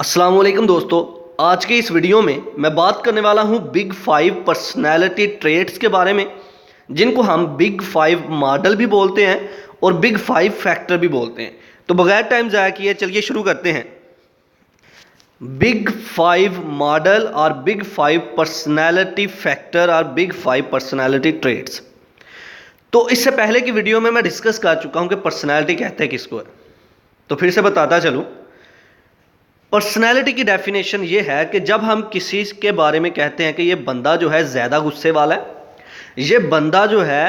अस्सलाम वालेकुम दोस्तों। आज के इस वीडियो में मैं बात करने वाला हूं बिग 5 पर्सनैलिटी ट्रेट्स के बारे में, जिनको हम बिग 5 मॉडल भी बोलते हैं और बिग 5 फैक्टर भी बोलते हैं। तो बगैर टाइम ज़ाया किए चलिए शुरू करते हैं। बिग 5 मॉडल और बिग 5 पर्सनैलिटी फैक्टर और बिग 5 पर्सनैलिटी ट्रेट्स। तो इससे पहले की वीडियो में मैं डिस्कस कर चुका हूं कि पर्सनैलिटी कहते हैं किसको है, तो फिर से बताता चलूँ। पर्सनैलिटी की डेफिनेशन ये है कि जब हम किसी के बारे में कहते हैं कि ये बंदा जो है ज़्यादा गुस्से वाला है, ये बंदा जो है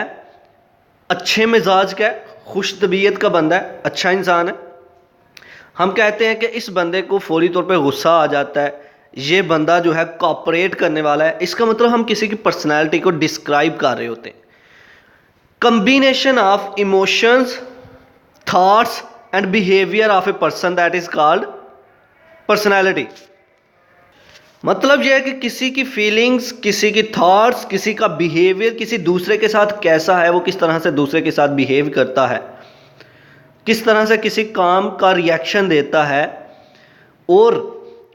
अच्छे मिजाज का है, खुश तबीयत का बंदा है, अच्छा इंसान है। हम कहते हैं कि इस बंदे को फौरी तौर पे गुस्सा आ जाता है, ये बंदा जो है कॉपरेट करने वाला है। इसका मतलब हम किसी की पर्सनैलिटी को डिस्क्राइब कर रहे होते हैं। Combination of emotions, thoughts and behaviour of a person that is called personality. मतलब यह है कि किसी की फीलिंग्स, किसी की थॉट्स, किसी का बिहेवियर, किसी दूसरे के साथ कैसा है, वो किस तरह से दूसरे के साथ बिहेव करता है, किस तरह से किसी काम का रिएक्शन देता है और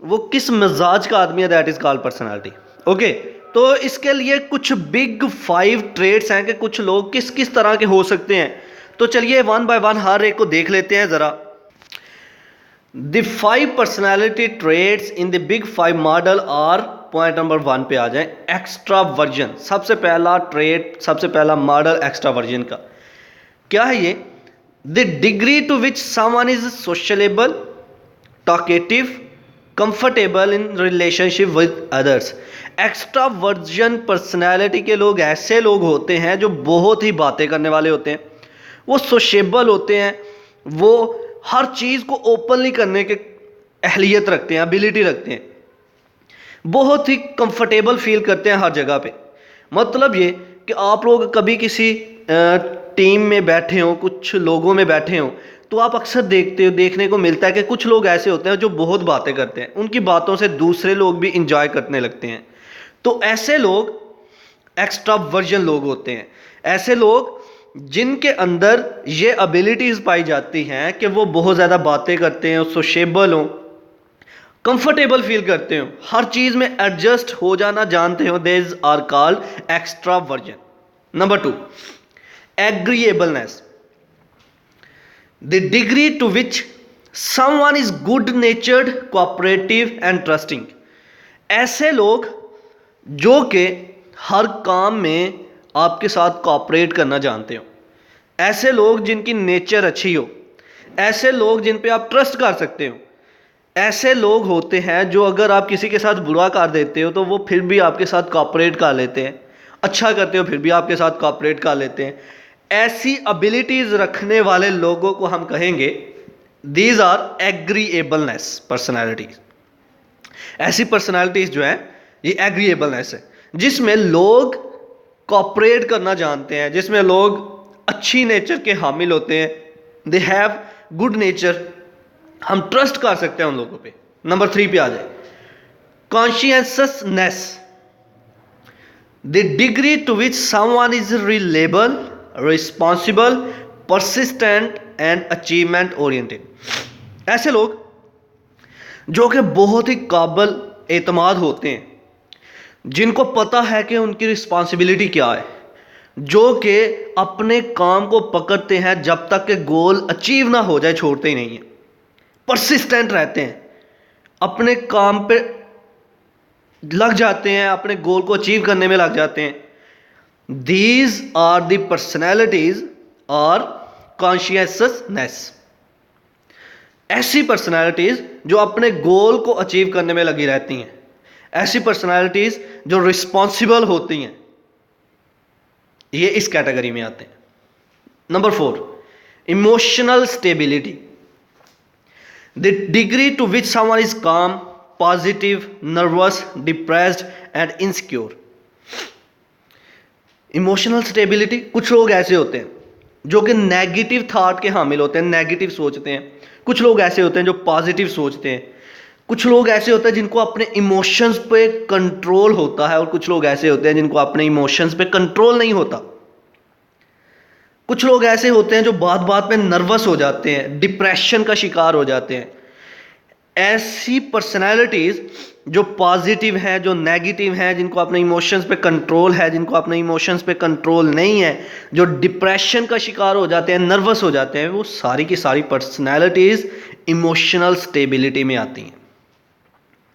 वो किस मिजाज का आदमी है, that is called personality. Okay, तो इसके लिए कुछ बिग 5 ट्रेट्स हैं कि कुछ लोग किस किस तरह के हो सकते हैं। तो चलिए वन बाय वन हर एक को देख लेते हैं ज़रा। The 5 personality traits in the big 5 model are, point number 1 पे आ जाएं, एक्स्ट्रावर्जन। सबसे पहला ट्रेट, सबसे पहला मॉडल एक्स्ट्रावर्जन का क्या है ये? The degree to which someone is sociable, talkative, comfortable in relationship with others. Extraversion personality के लोग ऐसे लोग होते हैं जो बहुत ही बातें करने वाले होते हैं, वो सोशेबल होते हैं, वो हर चीज़ को ओपनली करने के अहलियत रखते हैं, एबिलिटी रखते हैं, बहुत ही कंफर्टेबल फील करते हैं हर जगह पे। मतलब ये कि आप लोग कभी किसी टीम में बैठे हो, कुछ लोगों में बैठे हो, तो आप अक्सर देखने को मिलता है कि कुछ लोग ऐसे होते हैं जो बहुत बातें करते हैं, उनकी बातों से दूसरे लोग भी इंजॉय करने लगते हैं। तो ऐसे लोग एक्स्ट्रावर्जन लोग होते हैं। ऐसे लोग जिनके अंदर ये एबिलिटीज़ पाई जाती हैं कि वो बहुत ज़्यादा बातें करते हैं, सोशेबल हों, कंफर्टेबल फील करते हो, हर चीज़ में एडजस्ट हो जाना जानते हो, these are called extraversion. Number 2, agreeableness. The degree to which someone is good natured, cooperative and trusting. ऐसे लोग जो कि हर काम में आपके साथ कोऑपरेट करना जानते हो, ऐसे लोग जिनकी नेचर अच्छी हो, ऐसे लोग जिन पे आप ट्रस्ट कर सकते हो, ऐसे लोग होते हैं जो अगर आप किसी के साथ बुरा कर देते हो तो वो फिर भी आपके साथ कोऑपरेट कर लेते हैं, अच्छा करते हो फिर भी आपके साथ कोऑपरेट कर लेते हैं। ऐसी एबिलिटीज़ रखने वाले लोगों को हम कहेंगे दीज आर एग्रीएबलनेस पर्सनैलिटीज। ऐसी पर्सनैलिटीज जो है ये एग्रीएबलनेस है, जिसमें लोग कोऑपरेट करना जानते हैं, जिसमें लोग अच्छी नेचर के हामिल होते हैं, दे हैव गुड नेचर, हम ट्रस्ट कर सकते हैं उन लोगों पे। नंबर 3 पे आ जाए, conscientiousness. The degree to which someone is reliable, responsible, persistent and achievement oriented. ऐसे लोग जो कि बहुत ही काबिल एतमाद होते हैं, जिनको पता है कि उनकी रिस्पॉन्सिबिलिटी क्या है, जो कि अपने काम को पकड़ते हैं जब तक कि गोल अचीव ना हो जाए, छोड़ते ही नहीं है, परसिस्टेंट रहते हैं, अपने काम पे लग जाते हैं, अपने गोल को अचीव करने में लग जाते हैं। दीज आर द पर्सनैलिटीज और कॉन्शियसनेस। ऐसी पर्सनैलिटीज जो अपने गोल को अचीव करने में लगी रहती हैं, ऐसी पर्सनैलिटीज जो रिस्पॉन्सिबल होती हैं, ये इस कैटेगरी में आते हैं। Number 4, emotional stability. The degree to which someone is calm, positive, nervous, depressed and insecure. Emotional stability, कुछ लोग ऐसे होते हैं जो कि नेगेटिव थॉट के हामिल होते हैं, नेगेटिव सोचते हैं। कुछ लोग ऐसे होते हैं जो पॉजिटिव सोचते हैं। कुछ लोग ऐसे होते हैं जिनको अपने इमोशंस पे कंट्रोल होता है, और कुछ लोग ऐसे होते हैं जिनको अपने इमोशंस पे कंट्रोल नहीं होता। कुछ लोग ऐसे होते हैं जो बात बात पे नर्वस हो जाते हैं, डिप्रेशन का शिकार हो जाते हैं। ऐसी पर्सनैलिटीज़ जो पॉजिटिव हैं, जो नेगेटिव हैं, जिनको अपने इमोशंस पे कंट्रोल है, जिनको अपने इमोशंस पे कंट्रोल नहीं है, जो डिप्रेशन का शिकार हो जाते हैं, नर्वस हो जाते हैं, वो सारी की सारी पर्सनैलिटीज़ इमोशनल स्टेबिलिटी में आती हैं।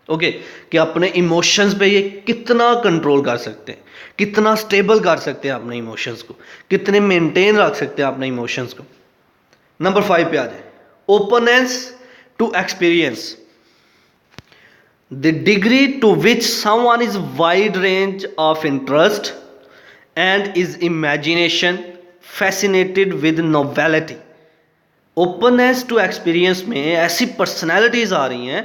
ओके, कि अपने इमोशंस पे ये कितना कंट्रोल कर सकते हैं, कितना स्टेबल कर सकते हैं अपने इमोशंस को, कितने मेंटेन रख सकते हैं अपने इमोशंस को। नंबर 5 पे आ जाए, openness to experience, the degree to which someone is wide range of interest and is imagination fascinated with novelty। openness to experience में ऐसी पर्सनैलिटीज आ रही हैं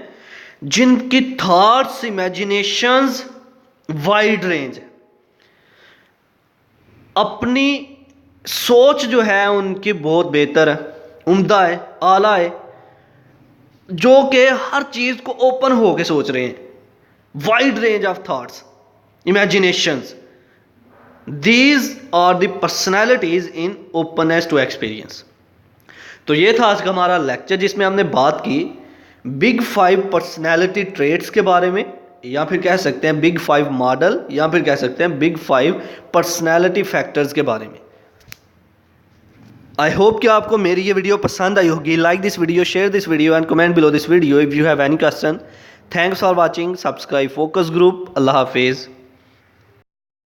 जिनकी थॉट्स, इमेजिनेशंस वाइड रेंज है, अपनी सोच जो है उनकी बहुत बेहतर है, उम्दा है, आला है, जो कि हर चीज़ को ओपन हो के सोच रहे हैं, wide range of thoughts, imaginations. These are the personalities in openness to experience. तो ये था आज का हमारा लेक्चर, जिसमें हमने बात की बिग 5 पर्सनैलिटी ट्रेट्स के बारे में, या फिर कह सकते हैं बिग 5 मॉडल, या फिर कह सकते हैं बिग 5 पर्सनैलिटी फैक्टर्स के बारे में। आई होप कि आपको मेरी ये वीडियो पसंद आई होगी। Like this video, share this video and comment below this video if you have any question. Thanks for watching. Subscribe focus group. अल्लाह हाफिज़।